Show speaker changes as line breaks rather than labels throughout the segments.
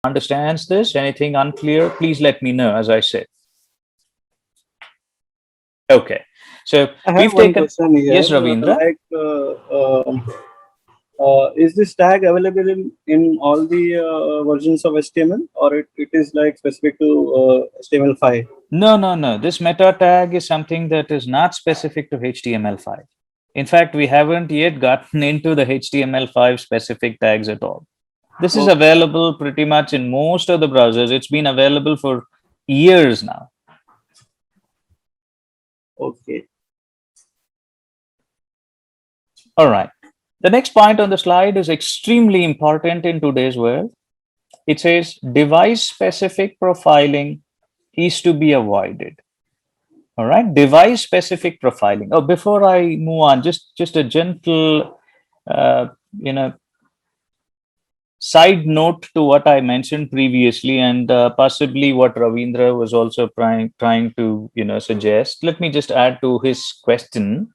understands this. Anything unclear, please let me know, as I said. Okay, so
I have
we've
one
taken,
question here.
yes, Ravindra.
Is this tag available in all the versions of HTML, or it is like specific to HTML5?
No. This meta tag is something that is not specific to HTML5. In fact, we haven't yet gotten into the HTML5 specific tags at all. This is
Okay.
available pretty much in most of the browsers. It's been available for years now.
Okay.
All right. The next point on the slide is extremely important in today's world. It says device specific profiling is to be avoided. All right, device specific profiling. Oh, before I move on, just a gentle, uh, you know, side note to what I mentioned previously, and possibly what Ravindra was also trying to suggest. Let me just add to his question.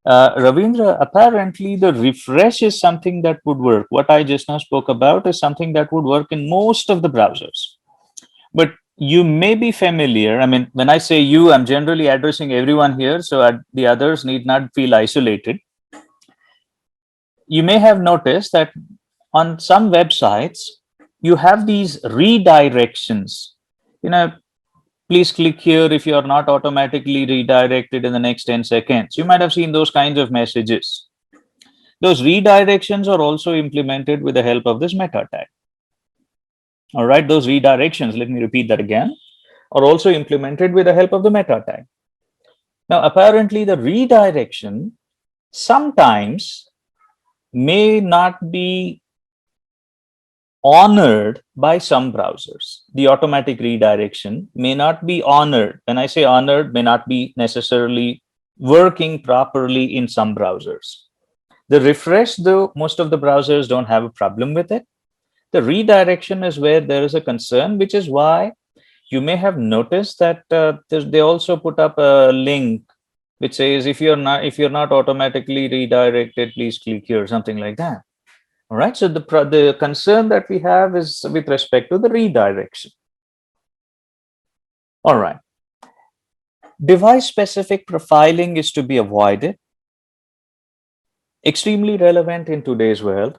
Ravindra, apparently the refresh is something that would work. What I just now spoke about is something that would work in most of the browsers. But you may be familiar. I mean, when I say you, I'm generally addressing everyone here, so the others need not feel isolated. You may have noticed that on some websites, you have these redirections. Please click here if you are not automatically redirected in the next 10 seconds. You might have seen those kinds of messages. Those redirections are also implemented with the help of this meta tag. All right, those redirections, let me repeat that again, are also implemented with the help of the meta tag. Now, apparently the redirection sometimes may not be honored by some browsers. The automatic redirection may not be honored. When I say honored, may not be necessarily working properly in some browsers. The refresh, though, most of the browsers don't have a problem with it. The redirection is where there is a concern, which is why you may have noticed that they also put up a link which says if you're not automatically redirected, please click here, something like that. All right, so the concern that we have is with respect to the redirection. All right, device specific profiling is to be avoided. Extremely relevant in today's world.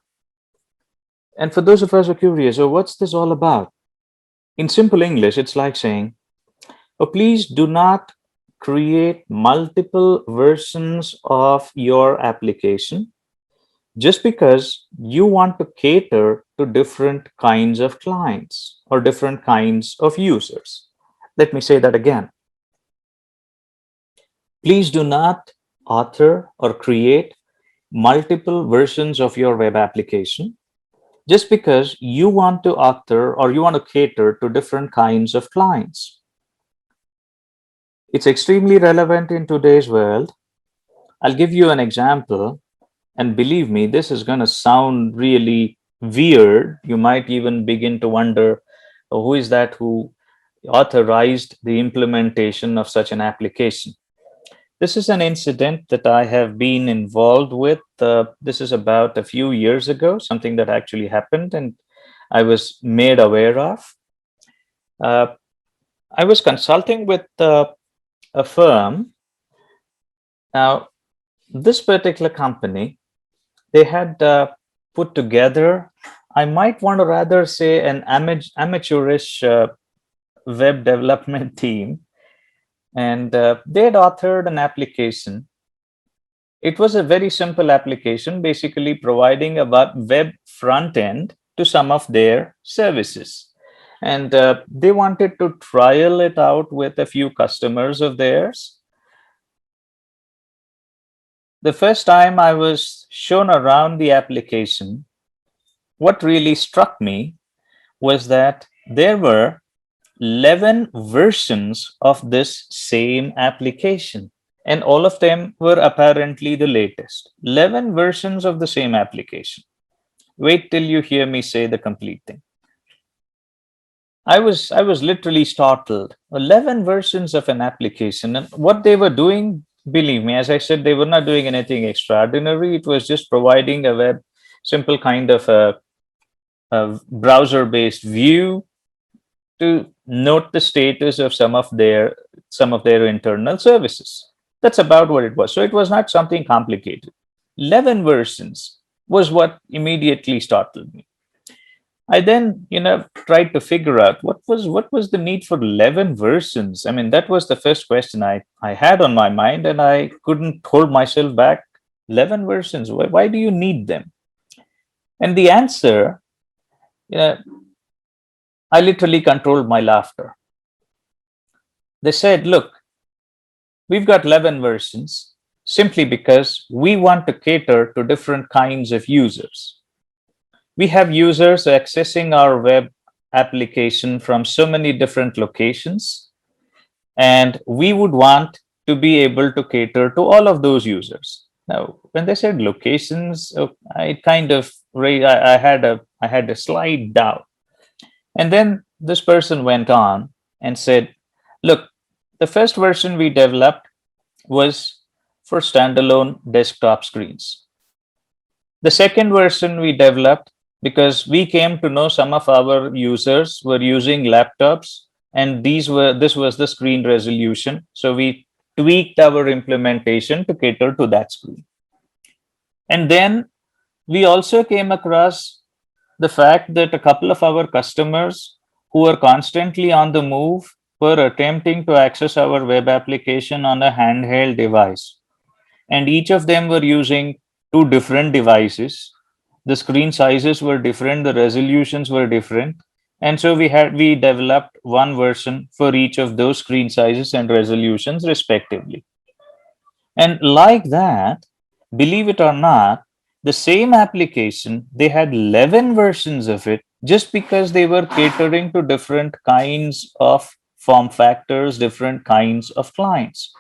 And for those of us who are curious, oh, what's this all about? In simple English, it's like saying, oh, please do not create multiple versions of your application just because you want to cater to different kinds of clients or different kinds of users. Let me say that again. Please do not author or create multiple versions of your web application just because you want to author or you want to cater to different kinds of clients. It's extremely relevant in today's world. I'll give you an example, and believe me, this is going to sound really weird. You might even begin to wonder, oh, who is that who authorized the implementation of such an application? This is an incident that I have been involved with. This is about a few years ago, something that actually happened and I was made aware of. I was consulting with a firm. Now, this particular company, they had put together, I might want to rather say, an amateurish web development team. And they had authored an application. It was a very simple application, basically providing a web front end to some of their services. And they wanted to trial it out with a few customers of theirs. The first time I was shown around the application, what really struck me was that there were 11 versions of this same application, and all of them were apparently the latest. 11 versions of the same application. Wait till you hear me say the complete thing. I was literally startled. 11 versions of an application, and what they were doing, believe me, as I said, they were not doing anything extraordinary. It was just providing a simple kind of a browser-based view to note the status of some of their internal services. That's about what it was. So it was not something complicated. 11 versions was what immediately startled me. I then, tried to figure out what was the need for 11 versions. I mean, that was the first question I had on my mind, and I couldn't hold myself back. 11 versions. Why do you need them? And the answer, you know, I literally controlled my laughter. They said, look, we've got 11 versions simply because we want to cater to different kinds of users. We have users accessing our web application from so many different locations, and we would want to be able to cater to all of those users. Now, when they said locations, I kind of I had a slight doubt. And then this person went on and said, look, the first version we developed was for standalone desktop screens. The second version we developed because we came to know some of our users were using laptops, and this was the screen resolution. So we tweaked our implementation to cater to that screen. And then we also came across the fact that a couple of our customers who were constantly on the move were attempting to access our web application on a handheld device. And each of them were using two different devices. The screen sizes were different, the resolutions were different. And so we developed one version for each of those screen sizes and resolutions respectively. And like that, believe it or not, the same application, they had 11 versions of it just because they were catering to different kinds of form factors, different kinds of clients.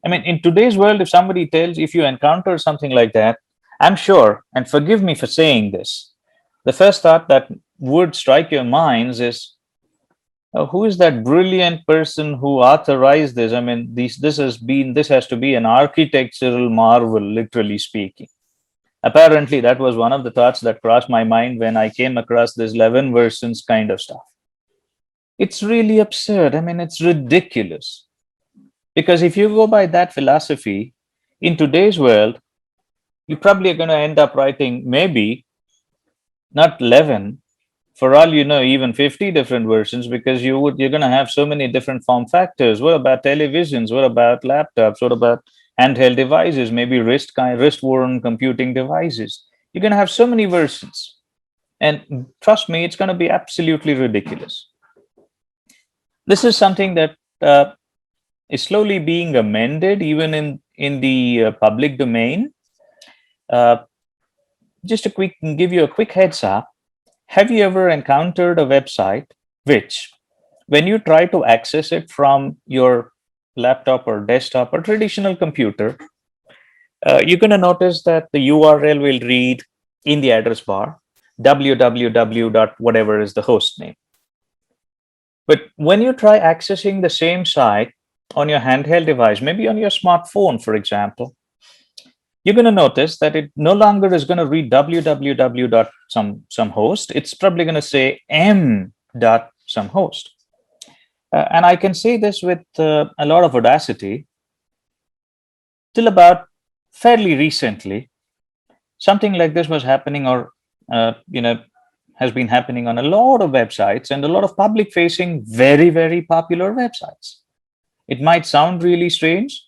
I mean, in today's world, if you encounter something like that, I'm sure, and forgive me for saying this, the first thought that would strike your minds is, who is that brilliant person who authorized this? I mean, this has to be an architectural marvel, literally speaking. Apparently, that was one of the thoughts that crossed my mind when I came across this 11 versions kind of stuff. It's really absurd. I mean, it's ridiculous. Because if you go by that philosophy, in today's world, you probably are going to end up writing maybe not 11, for all you know, even 50 different versions, because you're going to have so many different form factors. What about televisions? What about laptops? What about handheld devices? Maybe wrist-worn computing devices. You're going to have so many versions, and trust me, it's going to be absolutely ridiculous. This is something that is slowly being amended, even in the public domain. Just give you a quick heads up. Have you ever encountered a website which, when you try to access it from your laptop or desktop or traditional computer, you're going to notice that the URL will read in the address bar www. whatever is the host name. But when you try accessing the same site on your handheld device, maybe on your smartphone, for example, you're going to notice that it no longer is going to read www. some host. It's probably going to say m. some host. And I can say this with a lot of audacity. Till about fairly recently, something like this was happening, or has been happening on a lot of websites and a lot of public-facing, very, very popular websites. It might sound really strange.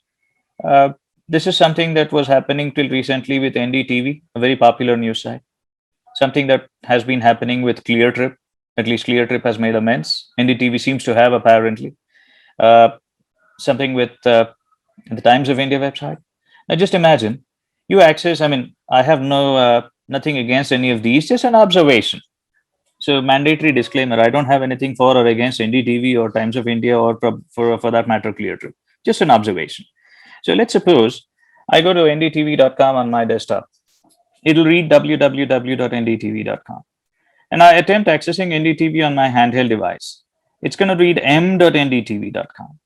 This is something that was happening till recently with NDTV, a very popular news site. Something that has been happening with ClearTrip. At least ClearTrip has made amends. NDTV seems to have, apparently. Something with the Times of India website. Now, just imagine you access. I mean, I have nothing against any of these, just an observation. So, mandatory disclaimer: I don't have anything for or against NDTV or Times of India, or for that matter, ClearTrip. Just an observation. So let's suppose I go to ndtv.com on my desktop. It'll read www.ndtv.com. And I attempt accessing NDTV on my handheld device. It's going to read m.ndtv.com,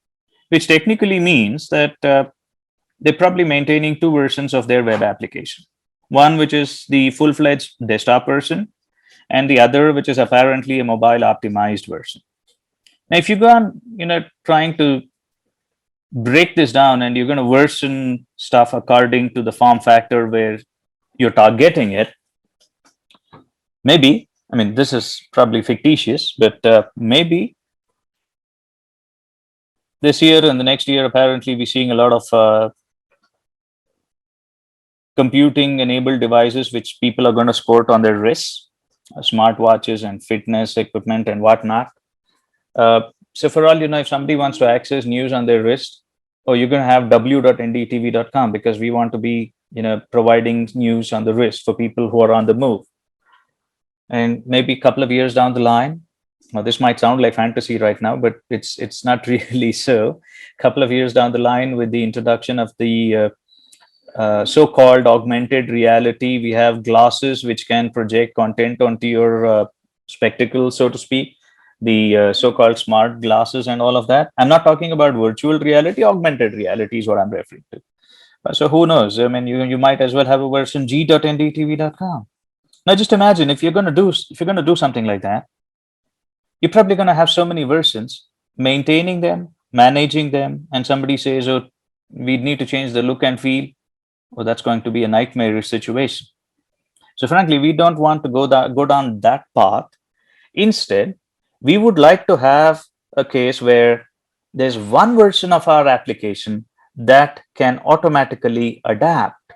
which technically means that they're probably maintaining two versions of their web application. One, which is the full-fledged desktop version, and the other which is apparently a mobile optimized version. Now, if you go on, trying to break this down and you're going to version stuff according to the form factor where you're targeting it, maybe, I mean, this is probably fictitious, but maybe this year and the next year, apparently, we're seeing a lot of computing enabled devices which people are going to sport on their wrists, smartwatches and fitness equipment and whatnot. So for all you know, if somebody wants to access news on their wrist, oh, you're going to have w.ndtv.com, because we want to be, providing news on the wrist for people who are on the move. And maybe a couple of years down the line, well, this might sound like fantasy right now, but it's not really so. A couple of years down the line, with the introduction of the so-called augmented reality, we have glasses which can project content onto your spectacles, so to speak, the so-called smart glasses and all of that. I'm not talking about virtual reality. Augmented reality is what I'm referring to. So who knows? I mean, you might as well have a version g.ndtv.com. Now, just imagine if you're going to do something like that, you're probably going to have so many versions, maintaining them, managing them, and somebody says, "Oh, we need to change the look and feel." Well, that's going to be a nightmarish situation. So, frankly, we don't want to go down that path. Instead, we would like to have a case where there's one version of our application that can automatically adapt.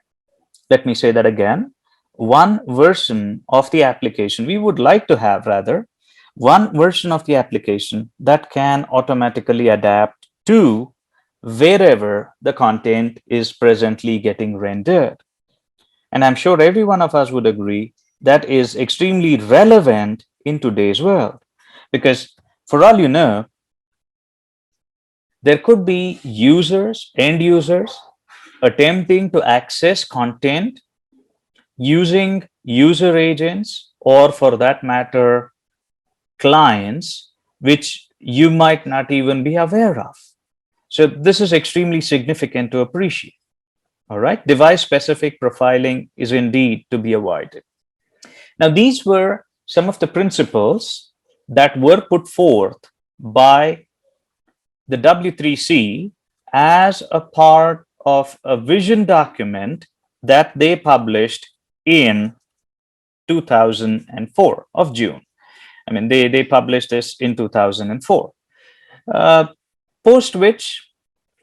Let me say that again. One version of the application, we would like to have rather, one version of the application that can automatically adapt to wherever the content is presently getting rendered. And I'm sure every one of us would agree that is extremely relevant in today's world. Because for all you know, there could be end users, attempting to access content using user agents, or for that matter, clients, which you might not even be aware of. So this is extremely significant to appreciate. All right. Device specific profiling is indeed to be avoided. Now, these were some of the principles that were put forth by the W3C as a part of a vision document that they published in 2004 of June. I mean, they published this in 2004. Post which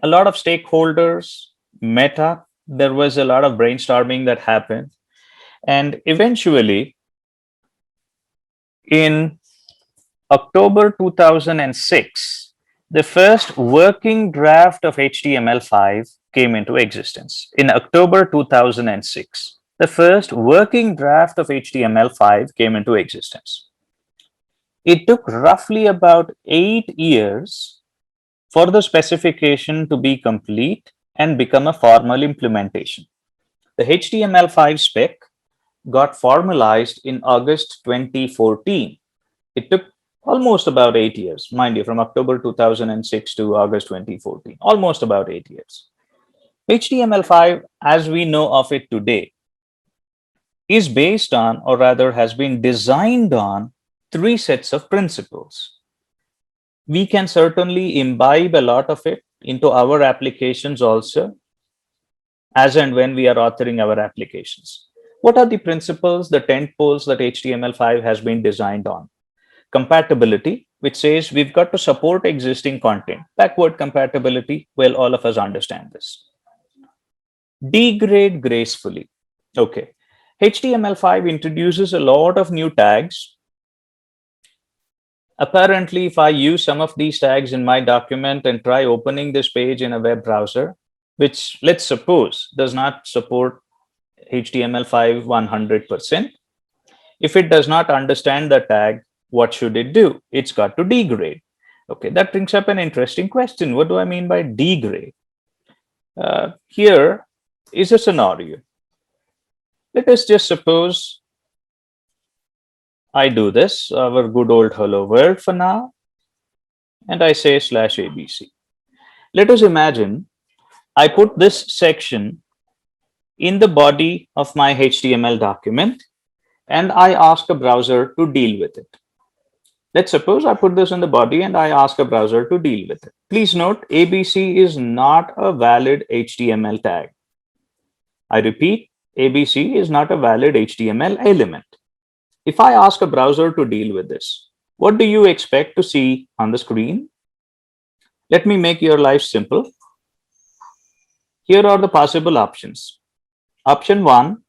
a lot of stakeholders met up. There was a lot of brainstorming that happened. And eventually, in October 2006, the first working draft of HTML5 came into existence. In October 2006, the first working draft of HTML5 came into existence. It took roughly about 8 years for the specification to be complete and become a formal implementation. The HTML5 spec got formalized in August 2014. It took almost about 8 years, mind you, from October 2006 to August 2014, almost about 8 years. HTML5, as we know of it today, is based on, or rather has been designed on, 3 sets of principles. We can certainly imbibe a lot of it into our applications also, as and when we are authoring our applications. What are the principles, the tent poles that HTML5 has been designed on? Compatibility, which says we've got to support existing content. Backward compatibility, well, all of us understand this. Degrade gracefully. Okay. HTML5 introduces a lot of new tags. Apparently, if I use some of these tags in my document and try opening this page in a web browser, which let's suppose does not support HTML5 100%, if it does not understand the tag, what should it do? It's got to degrade. Okay, that brings up an interesting question. What do I mean by degrade? Here is a scenario. Let us just suppose I do this, our good old hello world for now, and I say /ABC. Let us imagine I put this section in the body of my HTML document, and I ask a browser to deal with it. Let's suppose I put this in the body and I ask a browser to deal with it. Please note, ABC is not a valid HTML tag. I repeat, ABC is not a valid HTML element. If I ask a browser to deal with this, what do you expect to see on the screen? Let me make your life simple. Here are the possible options. Option 1,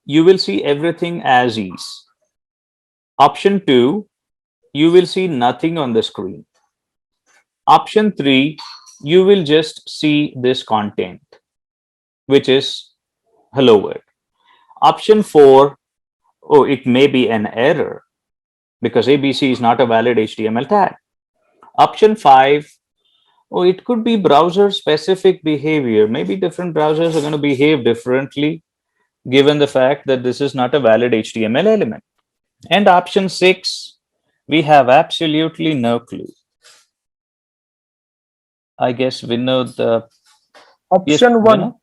you will see everything as is. Option 2, you will see nothing on the screen. Option 3, you will just see this content, which is hello world. Option 4, oh, it may be an error because ABC is not a valid HTML tag. Option 5, oh, it could be browser specific behavior. Maybe different browsers are going to behave differently given the fact that this is not a valid HTML element. And option 6, we have absolutely no clue. I guess Vinod, yes,
Option one,
Vinod?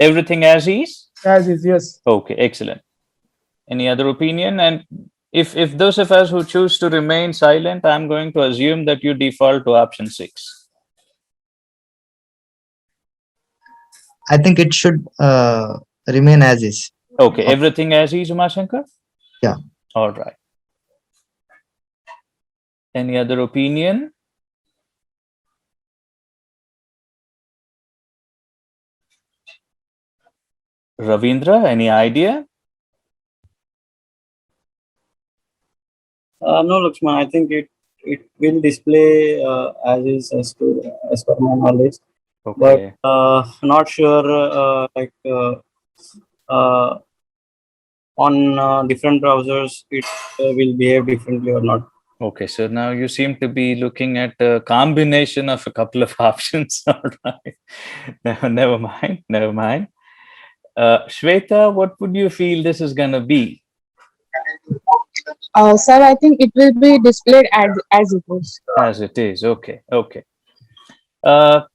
Everything as is?
as is, yes.
Okay, excellent. Any other opinion? And if those of us who choose to remain silent, I'm going to assume that you default to option 6.
I think it should remain as is.
Okay, everything as is, Umashankar?
Yeah.
All right. Any other opinion? Ravindra, any idea?
No, Lakshman, I think it will display as per my knowledge,
Okay.
but not sure uh, on different browsers it will behave differently or not.
Okay, so now you seem to be looking at a combination of a couple of options. All right. Never mind. Never mind. Shweta, what would you feel this is going to be?
Sir, I think it will be displayed as it is.
As it is. Okay. Okay. I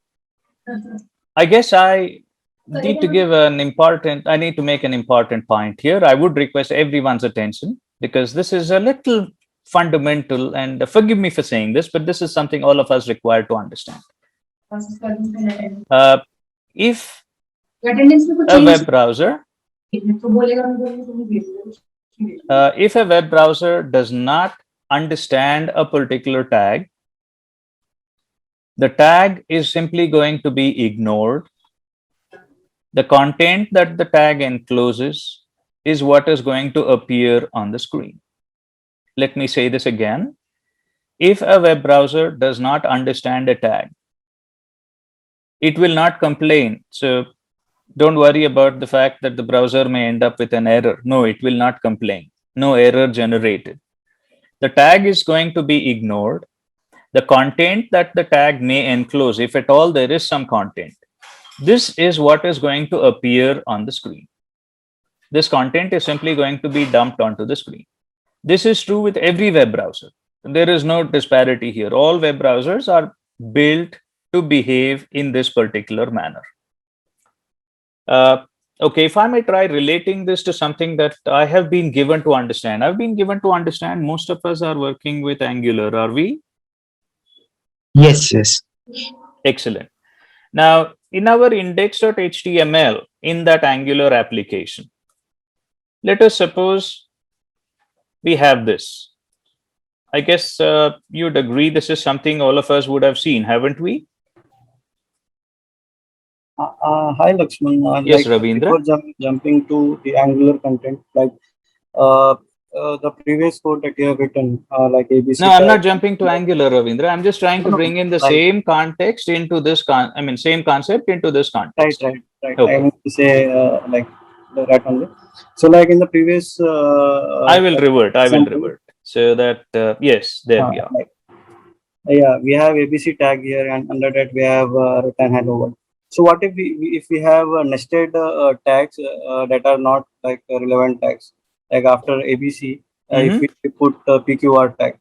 guess I need to I need to make an important point here. I would request everyone's attention because this is a little fundamental, and forgive me for saying this, but this is something all of us require to understand. If a web browser, if a web browser does not understand a particular tag, the tag is simply going to be ignored. The content that the tag encloses is what is going to appear on the screen. Let me say this again. If a web browser does not understand a tag, it will not complain. So don't worry about the fact that the browser may end up with an error. No, it will not complain. No error generated. The tag is going to be ignored. The content that the tag may enclose, if at all there is some content, this is what is going to appear on the screen. This content is simply going to be dumped onto the screen. This is true with every web browser. There is no disparity here. All web browsers are built to behave in this particular manner. Okay, if I may try relating this to something that I have been given to understand. I've been given to understand most of us are working with Angular, are we?
Yes, yes.
Excellent. Now, in our index.html, in that Angular application, let us suppose we have this. I guess you'd agree this is something all of us would have seen, haven't we?
Hi, Lakshman.
Yes, Ravindra.
Before jumping to the Angular content, the previous code that you have written, like ABC.
No, I'm not jumping to Angular, Ravindra. I'm just trying to bring in the same context into this same concept into this context.
Right.
Okay.
I need to say like that only. So, like in the previous,
I will revert. So that yes, there we are.
Yeah, we have ABC tag here, and under that we have return hello world. So what if we have nested tags that are not like relevant tags, like after ABC, if we put PQR tag.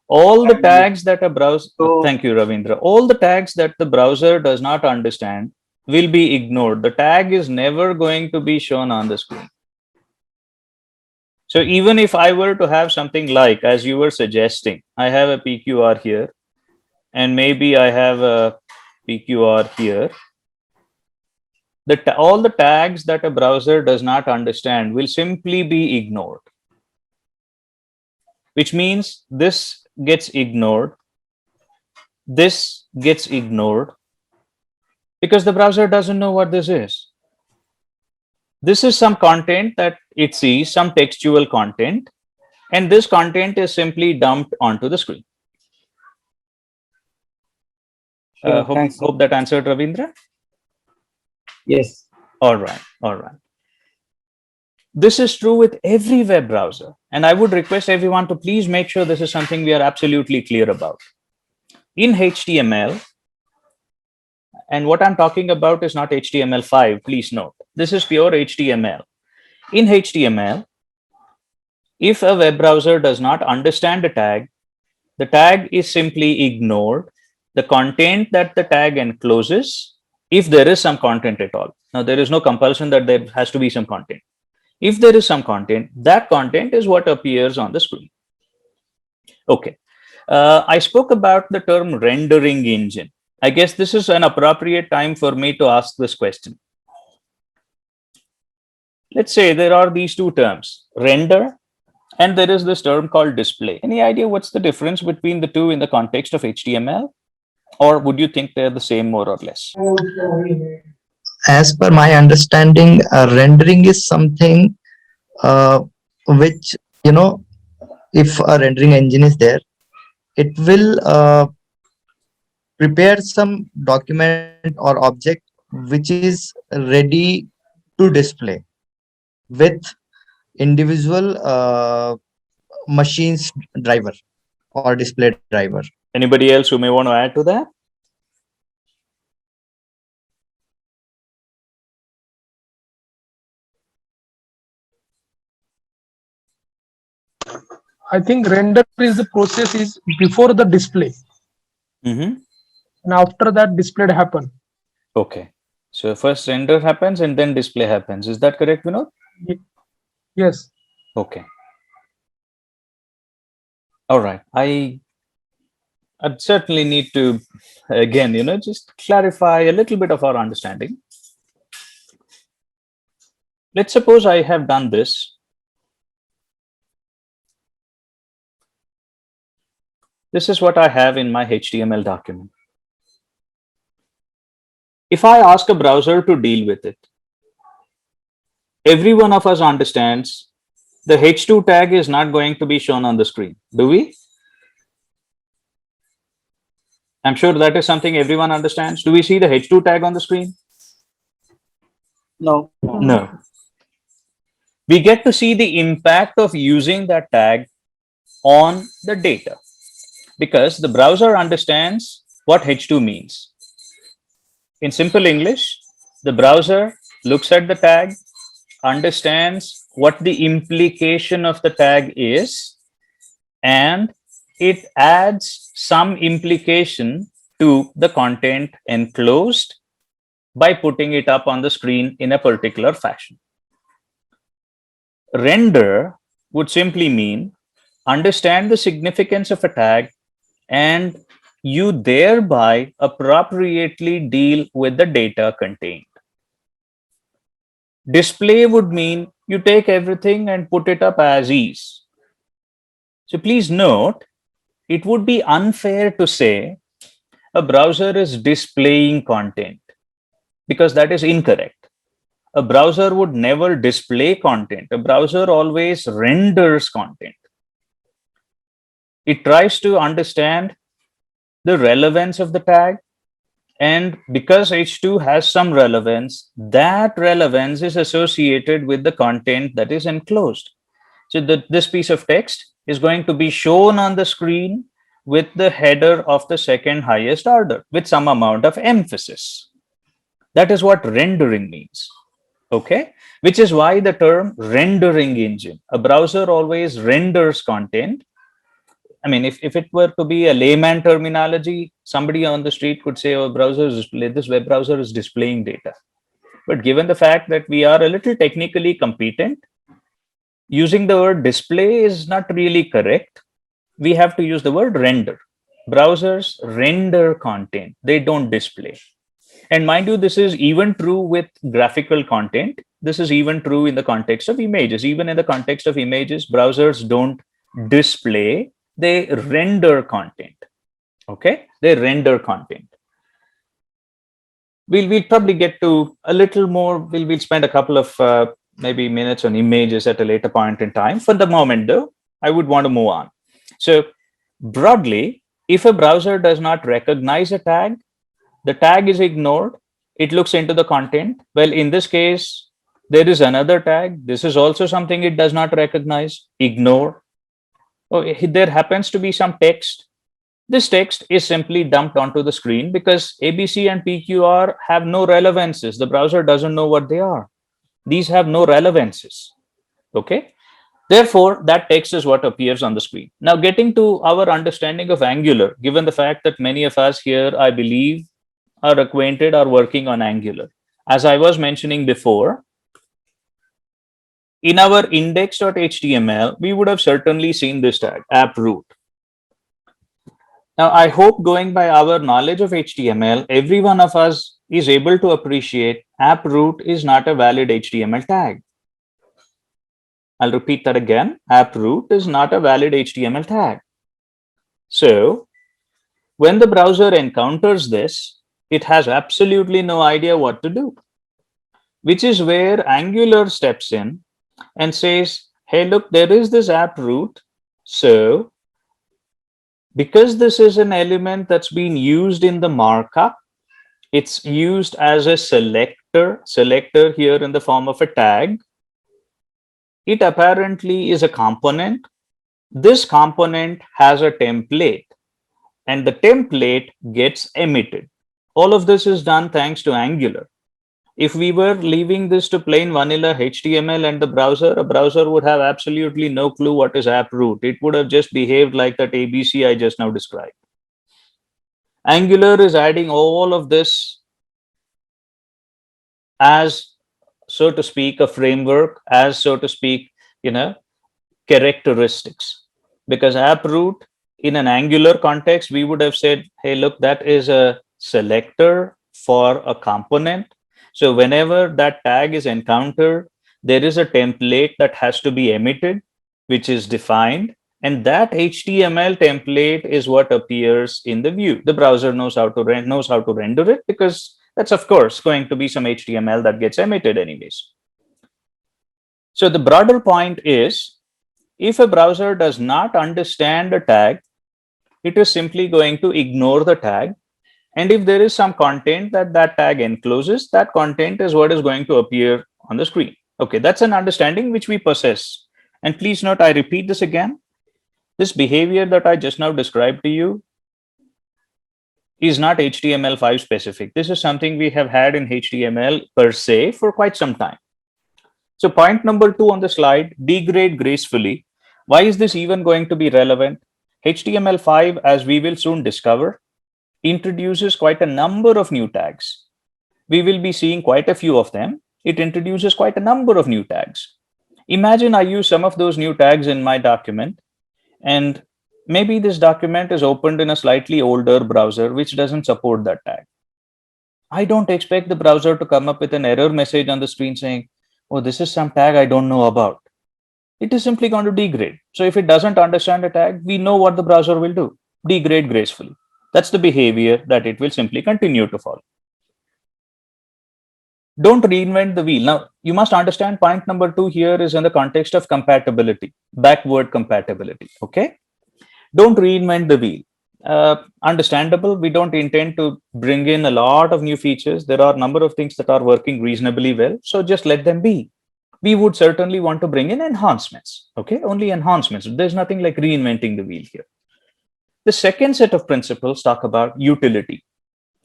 All the tags that a browser, thank you, Ravindra. All the tags that the browser does not understand will be ignored. The tag is never going to be shown on the screen. So even if I were to have something like, as you were suggesting, I have a PQR here, and maybe I have a PQR here, all the tags that a browser does not understand will simply be ignored, which means this gets ignored, this gets ignored, because the browser doesn't know what this is. This is some content that it sees, some textual content, and this content is simply dumped onto the screen.
Sure, thanks.
Hope that answered, Ravindra.
Yes.
All right, all right. This is true with every web browser, and I would request everyone to please make sure this is something we are absolutely clear about. In HTML, and what I'm talking about is not HTML5, please note. This is pure HTML. In HTML, if a web browser does not understand the tag is simply ignored. The content that the tag encloses, if there is some content at all. Now, there is no compulsion that there has to be some content. If there is some content, that content is what appears on the screen. Okay. I spoke about the term rendering engine. I guess this is an appropriate time for me to ask this question. Let's say there are these two terms, render, and there is this term called display. Any idea what's the difference between the two in the context of HTML? Or would you think they're the same more or less?
As per my understanding, rendering is something which, if a rendering engine is there, it will prepare some document or object which is ready to display with individual machines driver or display driver.
Anybody else who may want to add to that?
I think render is the process is before the display,
Mm-hmm.
and after that displayed happen.
Okay. So first render happens and then display happens. Is that correct, Vinod?
Yes.
Okay. All right. I'd certainly need to, again, just clarify a little bit of our understanding. Let's suppose I have done this. This is what I have in my HTML document. If I ask a browser to deal with it, every one of us understands the H2 tag is not going to be shown on the screen. Do we? I'm sure that is something everyone understands. Do we see the H2 tag on the screen?
No.
No. We get to see the impact of using that tag on the data because the browser understands what H2 means. In simple English, the browser looks at the tag, understands what the implication of the tag is, and it adds some implication to the content enclosed by putting it up on the screen in a particular fashion. Render would simply mean understand the significance of a tag and you thereby appropriately deal with the data contained. Display would mean you take everything and put it up as is. So please note, it would be unfair to say a browser is displaying content because that is incorrect. A browser would never display content. A browser always renders content. It tries to understand the relevance of the tag, and because H2 has some relevance, that relevance is associated with the content that is enclosed. So this piece of text is going to be shown on the screen with the header of the second highest order with some amount of emphasis. That is what rendering means. Okay, which is why the term rendering engine. A browser always renders content. I mean, if it were to be a layman terminology, somebody on the street could say, oh, this web browser is displaying data. But given the fact that we are a little technically competent, using the word display is not really correct. We have to use the word render. Browsers render content, they don't display. And mind you, this is even true with graphical content. This is even true in the context of images. Even in the context of images, browsers don't display, they render content. Okay, they render content. We'll probably get to a little more. We'll spend a couple of maybe minutes on images at a later point in time. For the moment, though, I would want to move on. So broadly, if a browser does not recognize a tag, the tag is ignored. It looks into the content. Well, in this case, there is another tag. This is also something it does not recognize, ignore. Oh, there happens to be some text. This text is simply dumped onto the screen because ABC and PQR have no relevances. The browser doesn't know what they are. These have no relevances. Okay. Therefore, that text is what appears on the screen. Now, getting to our understanding of Angular, given the fact that many of us here, I believe, are acquainted or working on Angular. As I was mentioning before, in our index.html, we would have certainly seen this tag, app root. Now, I hope going by our knowledge of HTML, every one of us is able to appreciate app root is not a valid HTML tag. I'll repeat that again. App root is not a valid HTML tag. So when the browser encounters this, it has absolutely no idea what to do, which is where Angular steps in and says, hey, look, there is this app root. So because this is an element that's been used in the markup, it's used as a selector here in the form of a tag. It apparently is a component. This component has a template, and the template gets emitted. All of this is done thanks to Angular. If we were leaving this to plain vanilla HTML and the browser, a browser would have absolutely no clue what is app root. It would have just behaved like that ABC I just now described. Angular is adding all of this as, so to speak, a framework, as, so to speak, characteristics. Because app root in an Angular context, we would have said, hey, look, that is a selector for a component. So whenever that tag is encountered, there is a template that has to be emitted, which is defined. And that HTML template is what appears in the view. The browser knows how to render it, because that's, of course, going to be some HTML that gets emitted anyways. So the broader point is, if a browser does not understand a tag, it is simply going to ignore the tag. And if there is some content that tag encloses, that content is what is going to appear on the screen. Okay, that's an understanding which we possess. And please note, I repeat this again. This behavior that I just now described to you is not HTML5 specific. This is something we have had in HTML per se for quite some time. So point number 2 on the slide, degrade gracefully. Why is this even going to be relevant? HTML5, as we will soon discover, introduces quite a number of new tags. We will be seeing quite a few of them. It introduces quite a number of new tags. Imagine I use some of those new tags in my document, and maybe this document is opened in a slightly older browser which doesn't support that tag. I don't expect the browser to come up with an error message on the screen saying, oh, this is some tag I don't know about. It is simply going to degrade. So if it doesn't understand a tag, we know what the browser will do: degrade gracefully. That's the behavior that it will simply continue to follow. Don't reinvent the wheel. Now, you must understand point number 2 here is in the context of compatibility, backward compatibility. Okay. Don't reinvent the wheel. Understandable. We don't intend to bring in a lot of new features. There are a number of things that are working reasonably well. So just let them be. We would certainly want to bring in enhancements. Okay. Only enhancements. There's nothing like reinventing the wheel here. The second set of principles talk about utility.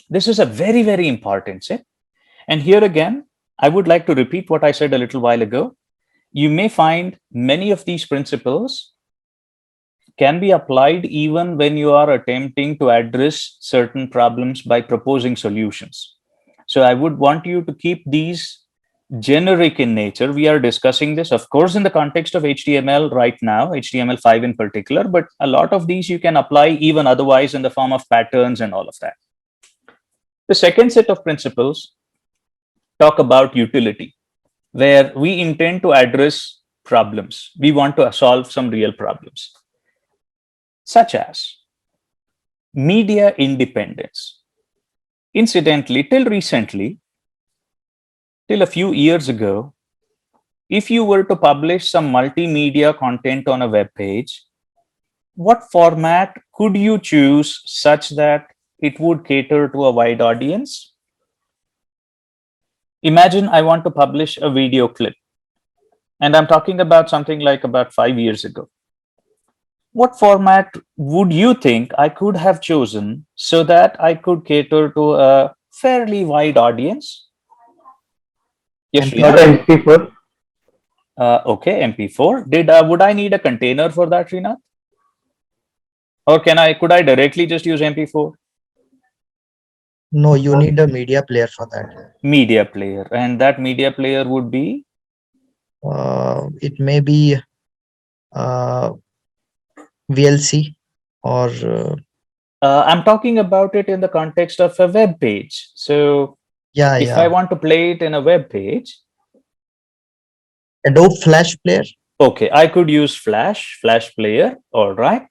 This is a very, very important set. And here again, I would like to repeat what I said a little while ago. You may find many of these principles can be applied even when you are attempting to address certain problems by proposing solutions. So I would want you to keep these generic in nature. We are discussing this, of course, in the context of HTML right now, HTML5 in particular, but a lot of these you can apply even otherwise in the form of patterns and all of that. The second set of principles talk about utility, where we intend to address problems. We want to solve some real problems, such as media independence. Incidentally, till recently, till a few years ago, if you were to publish some multimedia content on a web page, what format could you choose such that it would cater to a wide audience? Imagine I want to publish a video clip, and I'm talking about something like about 5 years ago. What format would you think I could have chosen so that I could cater to a fairly wide audience? Yes,
MP4.
Srinath?
MP4.
Okay, MP4. Would I need a container for that, Srinath? Or could I directly just use MP4?
No, you need a media player for that.
Media player, and that media player would be
It may be VLC or
I'm talking about it in the context of a web page. So if I
yeah,
want to play it in a web page,
Adobe Flash Player.
okay, I could use Flash player. All right,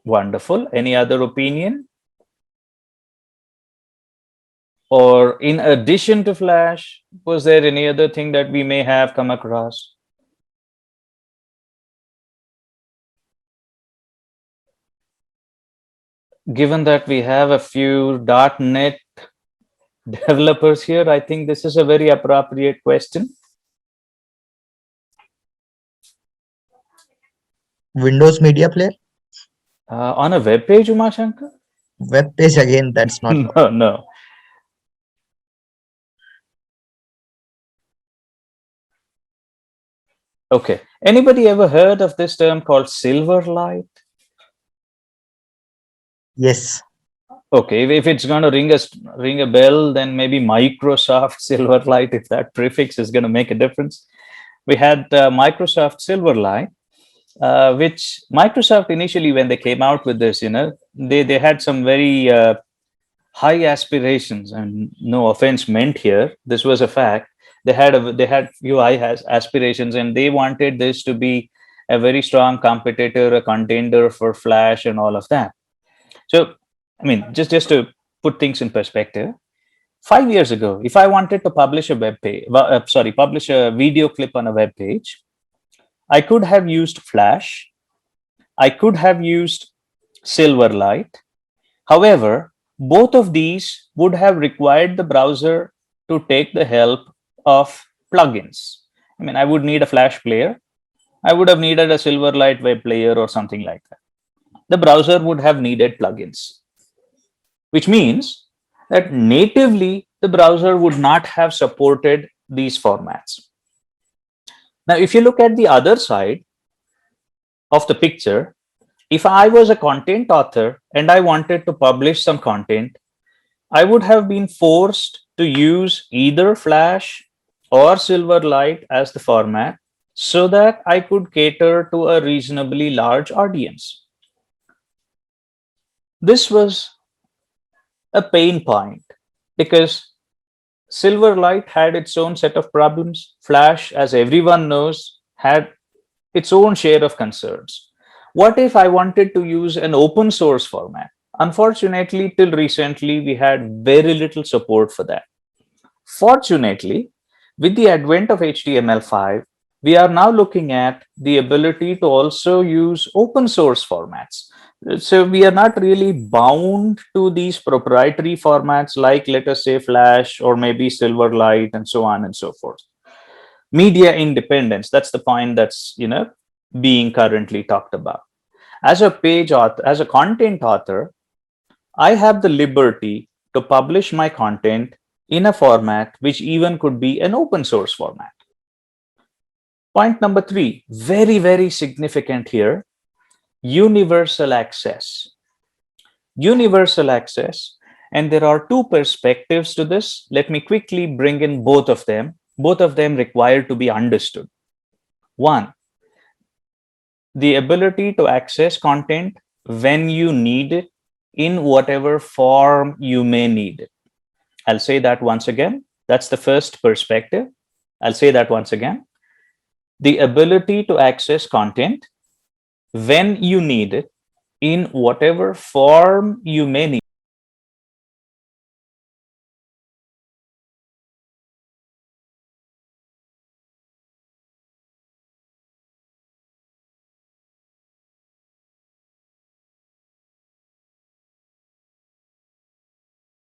wonderful. Any other opinion? Or in addition to Flash, was there any other thing that we may have come across? Given that we have a few .NET developers here, I think this is a very appropriate question.
Windows Media Player.
On a web page, Umashankar?
Web page again, that's not.
No, no. Okay. Anybody ever heard of this term called Silverlight?
Yes.
Okay, if it's going to ring a bell, then maybe Microsoft Silverlight, if that prefix is going to make a difference. We had Microsoft Silverlight, which Microsoft initially, when they came out with this, they had some very high aspirations, and no offense meant here. This was a fact. They had few high aspirations, and they wanted this to be a very strong competitor, a contender for Flash, and all of that. So, I mean, just to put things in perspective, 5 years ago, if I wanted to publish a web page, publish a video clip on a web page, I could have used Flash. I could have used Silverlight. However, both of these would have required the browser to take the help of plugins. I mean, I would need a Flash player. I would have needed a Silverlight web player or something like that. The browser would have needed plugins, which means that natively the browser would not have supported these formats. Now, if you look at the other side of the picture, if I was a content author and I wanted to publish some content, I would have been forced to use either Flash or Silverlight as the format so that I could cater to a reasonably large audience. This was a pain point because Silverlight had its own set of problems. Flash, as everyone knows, had its own share of concerns. What if I wanted to use an open source format? Unfortunately, till recently, we had very little support for that. Fortunately, with the advent of HTML5, we are now looking at the ability to also use open source formats. So we are not really bound to these proprietary formats like, let us say, Flash or maybe Silverlight and so on and so forth. Media independence, that's the point that's being currently talked about. As a page author, as a content author, I have the liberty to publish my content in a format which even could be an open source format. Point number 3, very, very significant here, universal access. Universal access, and there are two perspectives to this. Let me quickly bring in both of them. both of them require to be understood. One, the ability to access content when you need it, in whatever form you may need it. I'll say that once again. That's the first perspective. I'll say that once again. The ability to access content when you need it, in whatever form you may need